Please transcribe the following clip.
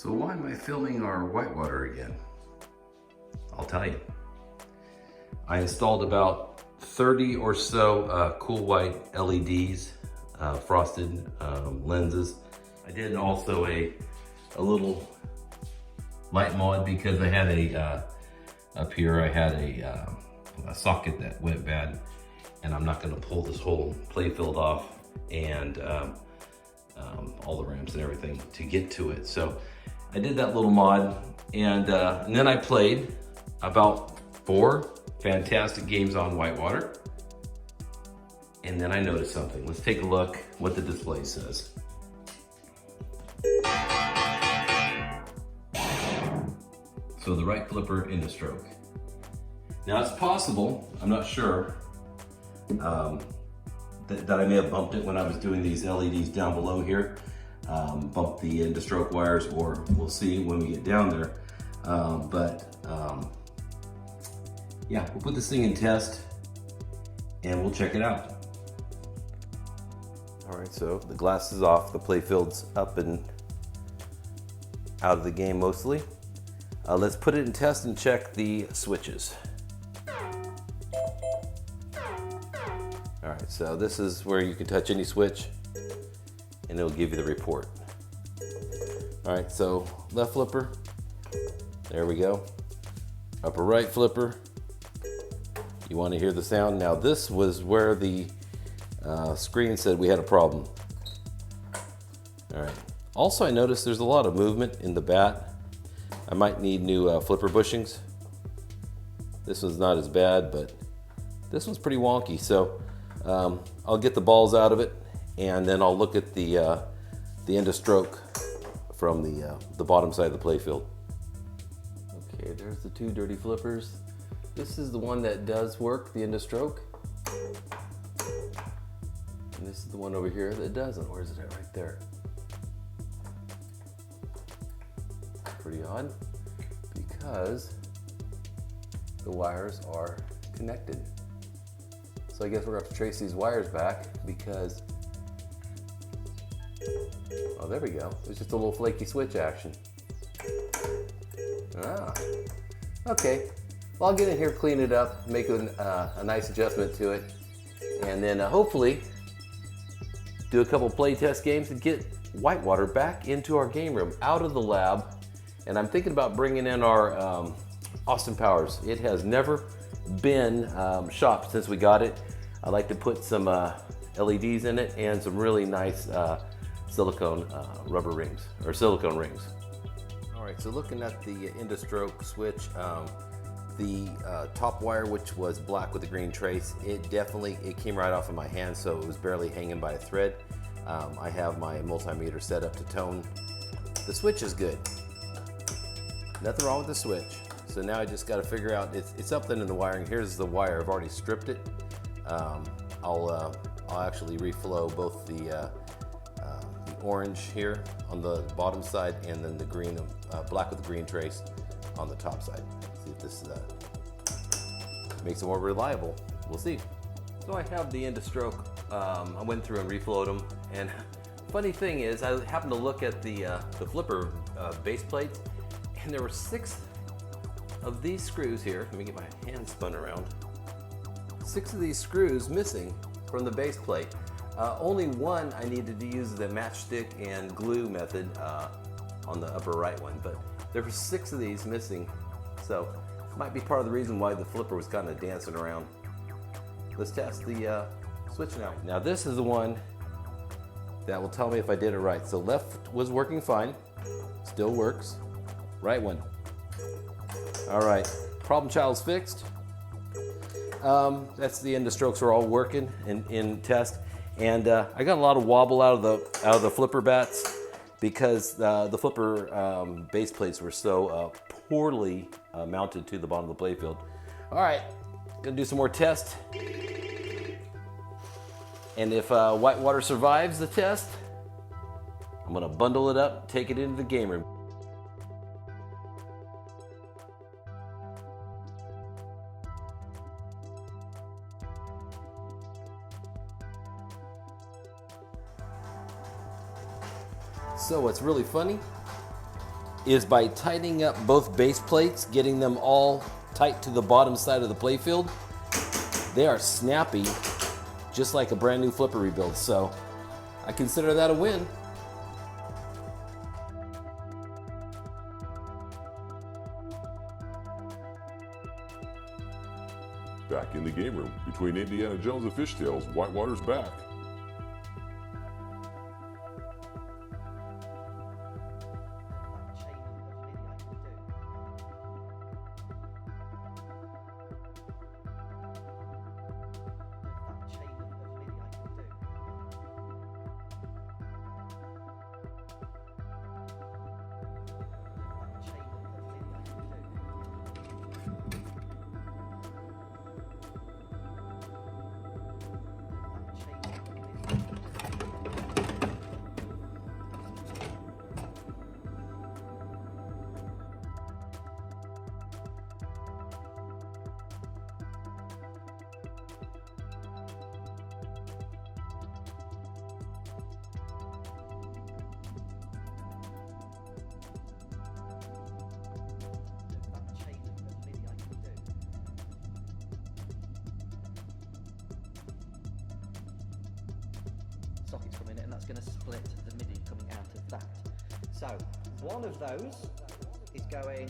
So why am I filming our whitewater again? I'll tell you. I installed about 30 or so cool white LEDs, frosted lenses. I did also a little light mod because I had up here I had a socket that went bad, and I'm not gonna pull this whole playfield off and all the ramps and everything to get to it. So I did that little mod, and then I played about 4 fantastic games on whitewater. And then I noticed something. Let's take a look what the display says. So the right flipper in the stroke. Now it's possible, I'm not sure, that I may have bumped it when I was doing these LEDs down below here. Bumped the end of stroke wires, or we'll see when we get down there. Yeah, we'll put this thing in test and we'll check it out. All right, so the glass is off, the playfield's up and out of the game mostly. Let's put it in test and check the switches. All right, so this is where you can touch any switch and it'll give you the report. All right, so left flipper, there we go. Upper right flipper, you want to hear the sound. Now this was where the screen said we had a problem. All right, also I noticed there's a lot of movement in the bat. I might need new flipper bushings. This one's not as bad, but this one's pretty wonky. So I'll get the balls out of it, and then I'll look at the end of stroke from the bottom side of the playfield. Okay, there's the 2 dirty flippers. This is the one that does work, the end of stroke. And this is the one over here that doesn't. Where's it at? Right there. Pretty odd, because the wires are connected. So I guess we're gonna have to trace these wires back, because, oh, there we go. There's just a little flaky switch action. Ah, okay. Well, I'll get in here, clean it up, make a nice adjustment to it, and then hopefully do a couple play test games and get whitewater back into our game room, out of the lab. And I'm thinking about bringing in our Austin Powers. It has never been shopped since we got it. I'd like to put some LEDs in it and some really nice silicone rubber rings, or silicone rings. All right, so looking at the end of stroke switch, the top wire, which was black with a green trace, it came right off of my hand, so it was barely hanging by a thread. I have my multimeter set up to tone. The switch is good. Nothing wrong with the switch. So now I just got to figure out, it's something in the wiring. Here's the wire, I've already stripped it. I'll actually reflow both the orange here on the bottom side, and then the green, black with the green trace on the top side. See if this makes it more reliable. We'll see. So I have the end of stroke. I went through and reflowed them, and funny thing is, I happened to look at the flipper base plates, and there were 6 of these screws here. Let me get my hand spun around. 6 of these screws missing from the base plate. Only one I needed to use the matchstick and glue method on the upper right one, but there were 6 of these missing. So it might be part of the reason why the flipper was kind of dancing around. Let's test the switch now. Now this is the one that will tell me if I did it right. So left was working fine, still works. Right one. All right, problem child's fixed. That's the end of strokes are all working in test. And I got a lot of wobble out of the flipper bats, because the flipper base plates were so poorly mounted to the bottom of the playfield. All right, gonna do some more tests. And if whitewater survives the test, I'm gonna bundle it up, take it into the game room. So what's really funny is by tightening up both base plates, getting them all tight to the bottom side of the playfield. They are snappy, just like a brand new flipper rebuild. So I consider that a win. Back in the game room, between Indiana Jones and Fishtails, Whitewater's back. Sockets come in it, and that's going to split the MIDI coming out of that. So one of those is going